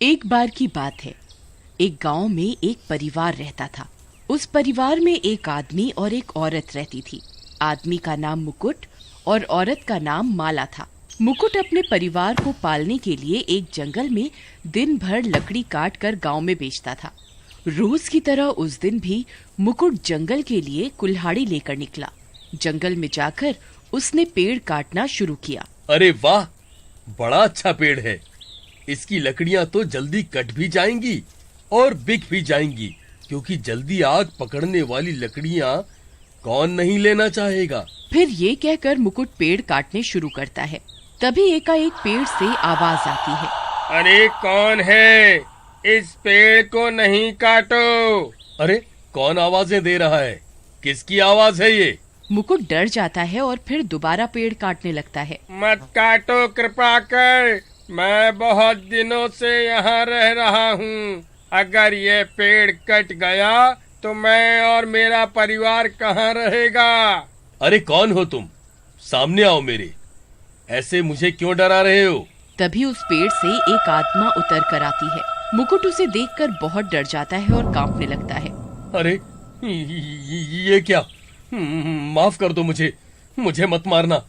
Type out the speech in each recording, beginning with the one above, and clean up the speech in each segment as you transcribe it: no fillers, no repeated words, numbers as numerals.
एक बार की बात है। एक गांव में एक परिवार रहता था। उस परिवार में एक आदमी और एक औरत रहती थी। आदमी का नाम मुकुट और औरत का नाम माला था। मुकुट अपने परिवार को पालने के लिए एक जंगल में दिन भर लकड़ी काट कर गाँव में बेचता था। रोज की तरह उस दिन भी मुकुट जंगल के लिए कुल्हाड़ी लेकर निकला। जंगल में जाकर उसने पेड़ काटना शुरू किया। अरे वाह, बड़ा अच्छा पेड़ है। इसकी लकड़ियां तो जल्दी कट भी जाएंगी और बिक भी जाएंगी, क्योंकि जल्दी आग पकड़ने वाली लकड़ियां कौन नहीं लेना चाहेगा। फिर ये कहकर मुकुट पेड़ काटने शुरू करता है। तभी एकाएक पेड़ से आवाज आती है। अरे कौन है? इस पेड़ को नहीं काटो। अरे कौन आवाजें दे रहा है? किसकी आवाज है ये? मुकुट डर जाता है और फिर दोबारा पेड़ काटने लगता है। मत काटो कृपा कर, मैं बहुत दिनों से यहाँ रह रहा हूँ। अगर ये पेड़ कट गया तो मैं और मेरा परिवार कहाँ रहेगा? अरे कौन हो तुम? सामने आओ मेरे। ऐसे मुझे क्यों डरा रहे हो? तभी उस पेड़ से एक आत्मा उतर कर आती है। मुकुट उसे देखकर बहुत डर जाता है और कांपने लगता है। अरे ये क्या? माफ कर दो मुझे मत मारना।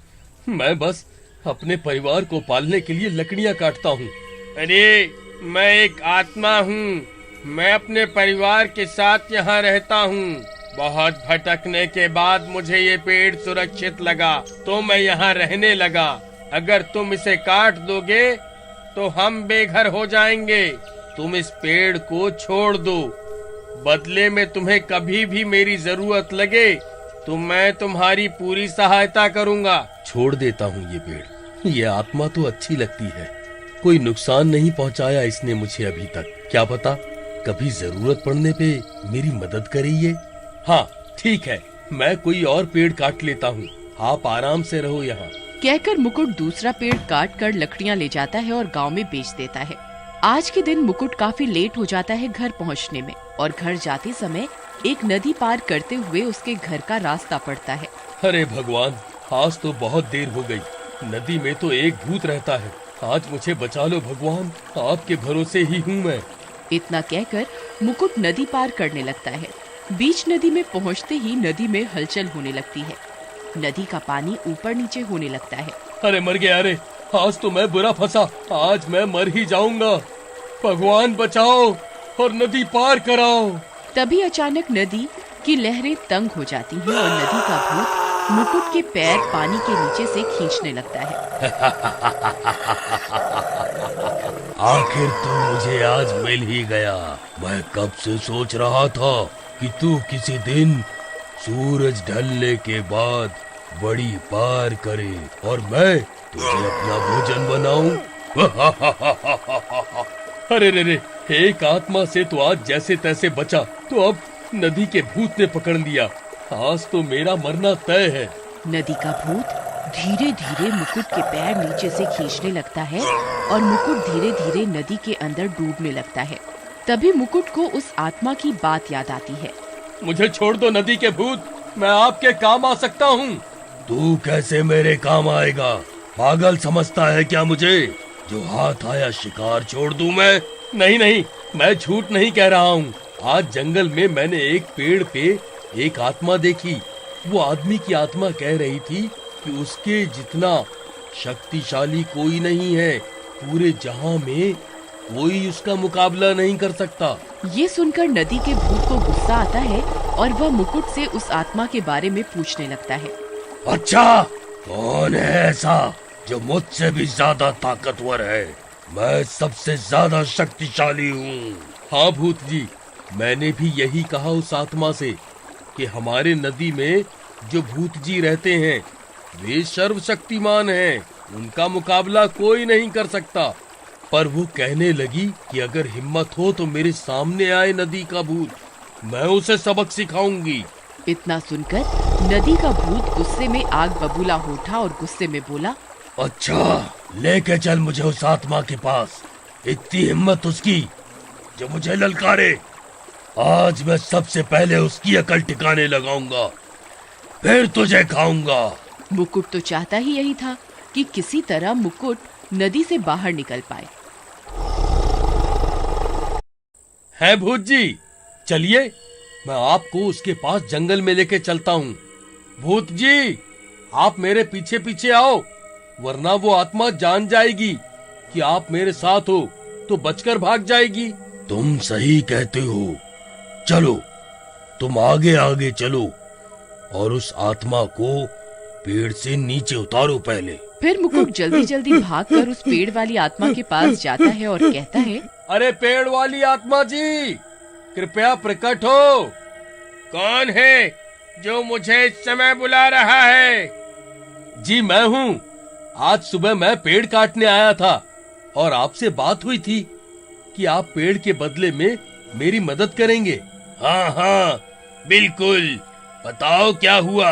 मैं बस अपने परिवार को पालने के लिए लकड़ियां काटता हूँ। अरे मैं एक आत्मा हूँ। मैं अपने परिवार के साथ यहाँ रहता हूँ। बहुत भटकने के बाद मुझे ये पेड़ सुरक्षित लगा तो मैं यहाँ रहने लगा। अगर तुम इसे काट दोगे तो हम बेघर हो जाएंगे। तुम इस पेड़ को छोड़ दो। बदले में तुम्हें कभी भी मेरी जरूरत लगे तो मैं तुम्हारी पूरी सहायता करूँगा। छोड़ देता हूँ ये पेड़। ये आत्मा तो अच्छी लगती है। कोई नुकसान नहीं पहुँचाया इसने मुझे अभी तक। क्या पता कभी जरूरत पड़ने पे मेरी मदद करे ये। हाँ ठीक है, मैं कोई और पेड़ काट लेता हूँ। आप आराम से रहो यहाँ। कहकर मुकुट दूसरा पेड़ काट कर लकड़ियाँ ले जाता है और गाँव में बेच देता है। आज के दिन मुकुट काफी लेट हो जाता है घर पहुँचने में, और घर जाते समय एक नदी पार करते हुए उसके घर का रास्ता पड़ता है। अरे भगवान, आज तो बहुत देर हो गई। नदी में तो एक भूत रहता है। आज मुझे बचा लो भगवान, आपके भरोसे ही हूँ मैं। इतना कहकर मुकुट नदी पार करने लगता है। बीच नदी में पहुँचते ही नदी में हलचल होने लगती है। नदी का पानी ऊपर नीचे होने लगता है। अरे मर गया। अरे आज तो मैं बुरा फंसा। आज मैं मर ही जाऊंगा। भगवान बचाओ और नदी पार कराओ। तभी अचानक नदी की लहरें तंग हो जाती हैं और नदी का भूत मुकुट के पैर पानी के नीचे से खींचने लगता है। आखिर तू मुझे आज मिल ही गया। मैं कब से सोच रहा था कि तू किसी दिन सूरज ढलने के बाद बड़ी पार करे और मैं तुझे अपना भोजन बनाऊं। अरे रे, एक आत्मा से तो आज जैसे तैसे बचा, तो अब नदी के भूत ने पकड़ लिया। आज तो मेरा मरना तय है। नदी का भूत धीरे धीरे मुकुट के पैर नीचे से खींचने लगता है और मुकुट धीरे धीरे नदी के अंदर डूबने लगता है। तभी मुकुट को उस आत्मा की बात याद आती है। मुझे छोड़ दो नदी के भूत, मैं आपके काम आ सकता हूँ। तू कैसे मेरे काम आएगा? पागल समझता है क्या मुझे? जो हाथ आया शिकार छोड़ दूं मैं? नहीं, मैं झूठ नहीं कह रहा हूँ। आज जंगल में मैंने एक पेड़ पे एक आत्मा देखी। वो आदमी की आत्मा कह रही थी कि उसके जितना शक्तिशाली कोई नहीं है। पूरे जहां में कोई उसका मुकाबला नहीं कर सकता। ये सुनकर नदी के भूत को गुस्सा आता है और वह मुकुट से उस आत्मा के बारे में पूछने लगता है। अच्छा, कौन है ऐसा जो मुझसे भी ज्यादा ताकतवर है? मैं सबसे ज्यादा शक्तिशाली हूँ। हाँ भूत जी, मैंने भी यही कहा उस आत्मा से कि हमारे नदी में जो भूत जी रहते हैं वे सर्वशक्तिमान हैं। उनका मुकाबला कोई नहीं कर सकता। पर वो कहने लगी कि अगर हिम्मत हो तो मेरे सामने आए नदी का भूत, मैं उसे सबक सिखाऊंगी। इतना सुनकर नदी का भूत गुस्से में आग बबूला हो उठा और गुस्से में बोला, अच्छा, लेके चल मुझे उस आत्मा के पास। इतनी हिम्मत उसकी जो मुझे ललकारे। आज मैं सबसे पहले उसकी अकल ठिकाने लगाऊंगा, फिर तुझे खाऊंगा। मुकुट तो चाहता ही यही था कि किसी तरह मुकुट नदी से बाहर निकल पाए। है भूत जी, चलिए मैं आपको उसके पास जंगल में लेके चलता हूँ। भूत जी, आप मेरे पीछे पीछे आओ, वरना वो आत्मा जान जाएगी कि आप मेरे साथ हो तो बचकर भाग जाएगी। तुम सही कहते हो, चलो तुम आगे आगे चलो और उस आत्मा को पेड़ से नीचे उतारो पहले। फिर मुकुट जल्दी जल्दी भागकर उस पेड़ वाली आत्मा के पास जाता है और कहता है, अरे पेड़ वाली आत्मा जी, कृपया प्रकट हो। कौन है जो मुझे इस समय बुला रहा है? जी मैं हूँ। आज सुबह मैं पेड़ काटने आया था और आपसे बात हुई थी कि आप पेड़ के बदले में मेरी मदद करेंगे। हाँ हाँ बिल्कुल, बताओ क्या हुआ?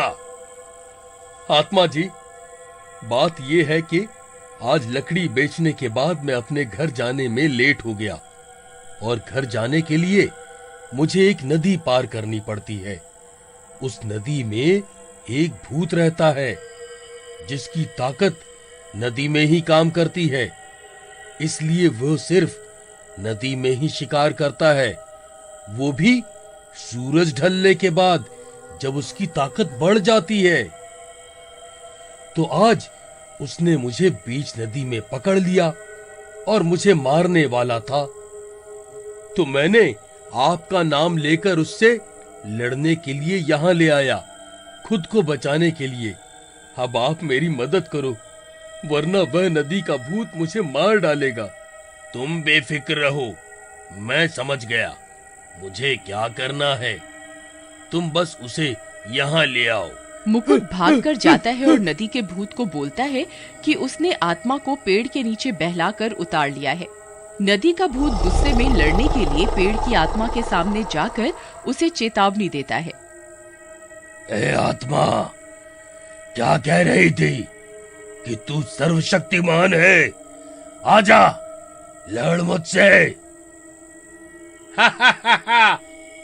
आत्मा जी, बात ये है कि आज लकड़ी बेचने के बाद मैं अपने घर जाने में लेट हो गया और घर जाने के लिए मुझे एक नदी पार करनी पड़ती है। उस नदी में एक भूत रहता है जिसकी ताकत नदी में ही काम करती है, इसलिए वो सिर्फ नदी में ही शिकार करता है, वो भी सूरज ढलने के बाद जब उसकी ताकत बढ़ जाती है। तो आज उसने मुझे बीच नदी में पकड़ लिया और मुझे मारने वाला था। तो मैंने आपका नाम लेकर उससे लड़ने के लिए यहाँ ले आया, खुद को बचाने के लिए। अब आप मेरी मदद करो, वरना वह नदी का भूत मुझे मार डालेगा। तुम बेफिक्र रहो, मैं समझ गया मुझे क्या करना है। तुम बस उसे यहाँ ले आओ। मुकुट भागकर जाता है और नदी के भूत को बोलता है कि उसने आत्मा को पेड़ के नीचे बहलाकर उतार लिया है। नदी का भूत गुस्से में लड़ने के लिए पेड़ की आत्मा के सामने जाकर उसे चेतावनी देता है। ए आत्मा, क्या कह रही थी कि तू सर्वशक्तिमान है? आजा, लड़ मुझसे।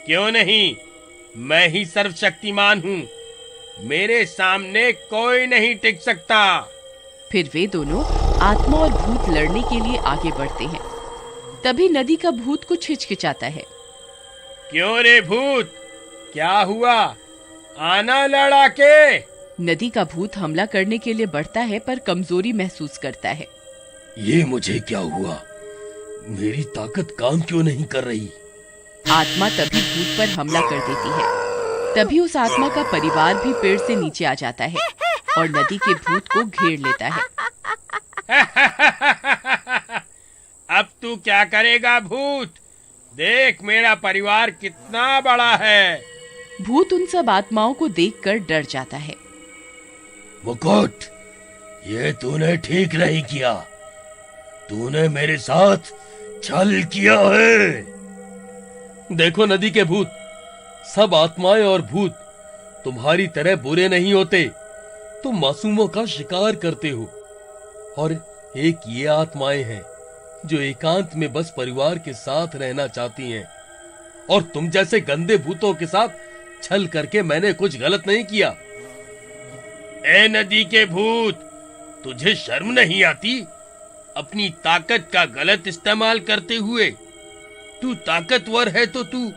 क्यों नहीं, मैं ही सर्वशक्तिमान हूँ, मेरे सामने कोई नहीं टिक सकता। फिर वे दोनों आत्मा और भूत लड़ने के लिए आगे बढ़ते हैं। तभी नदी का भूत कुछ हिचकिचाता है। क्यों रे भूत, क्या हुआ? आना लड़ा के। नदी का भूत हमला करने के लिए बढ़ता है पर कमजोरी महसूस करता है। ये मुझे क्या हुआ? मेरी ताकत काम क्यों नहीं कर रही? आत्मा तभी भूत पर हमला कर देती है। तभी उस आत्मा का परिवार भी पेड़ से नीचे आ जाता है और नदी के भूत को घेर लेता है। अब तू क्या करेगा भूत? देख मेरा परिवार कितना बड़ा है। भूत उन सब आत्माओं को देखकर डर जाता है। मुकुट, ये तूने ठीक नहीं किया। तूने मेरे साथ छल किया है। देखो नदी के भूत, सब आत्माएं और भूत तुम्हारी तरह बुरे नहीं होते। तुम मासूमों का शिकार करते हो और एक ये आत्माएं हैं जो एकांत में बस परिवार के साथ रहना चाहती हैं। और तुम जैसे गंदे भूतों के साथ छल करके मैंने कुछ गलत नहीं किया। ए नदी के भूत, तुझे शर्म नहीं आती अपनी ताकत का गलत इस्तेमाल करते हुए? तू ताकतवर है तो तू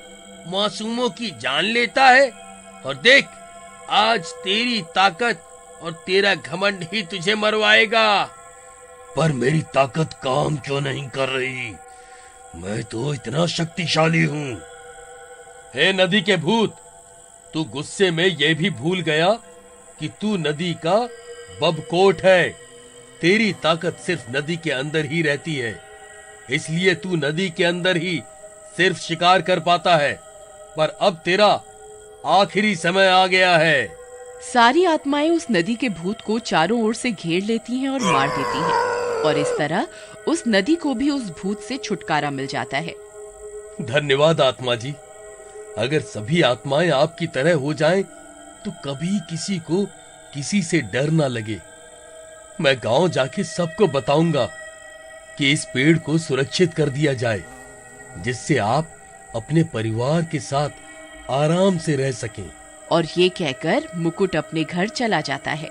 मासूमों की जान लेता है, और देख आज तेरी ताकत और तेरा घमंड ही तुझे मरवाएगा। पर मेरी ताकत काम क्यों नहीं कर रही? मैं तो इतना शक्तिशाली हूँ। हे नदी के भूत, तू गुस्से में ये भी भूल गया कि तू नदी का बबकोट है। तेरी ताकत सिर्फ नदी के अंदर ही रहती है, इसलिए तू नदी के अंदर ही सिर्फ शिकार कर पाता है। पर अब तेरा आखिरी समय आ गया है। सारी आत्माएं उस नदी के भूत को चारों ओर से घेर लेती हैं और मार देती हैं, और इस तरह उस नदी को भी उस भूत से छुटकारा मिल जाता है। धन्यवाद आत्मा जी। अगर सभी आत्माएं आपकी तरह हो जाएं, तो कभी किसी को किसी से डर ना लगे। मैं गांव जाके सबको बताऊंगा कि इस पेड़ को सुरक्षित कर दिया जाए, जिससे आप अपने परिवार के साथ आराम से रह सकें। और ये कहकर मुकुट अपने घर चला जाता है।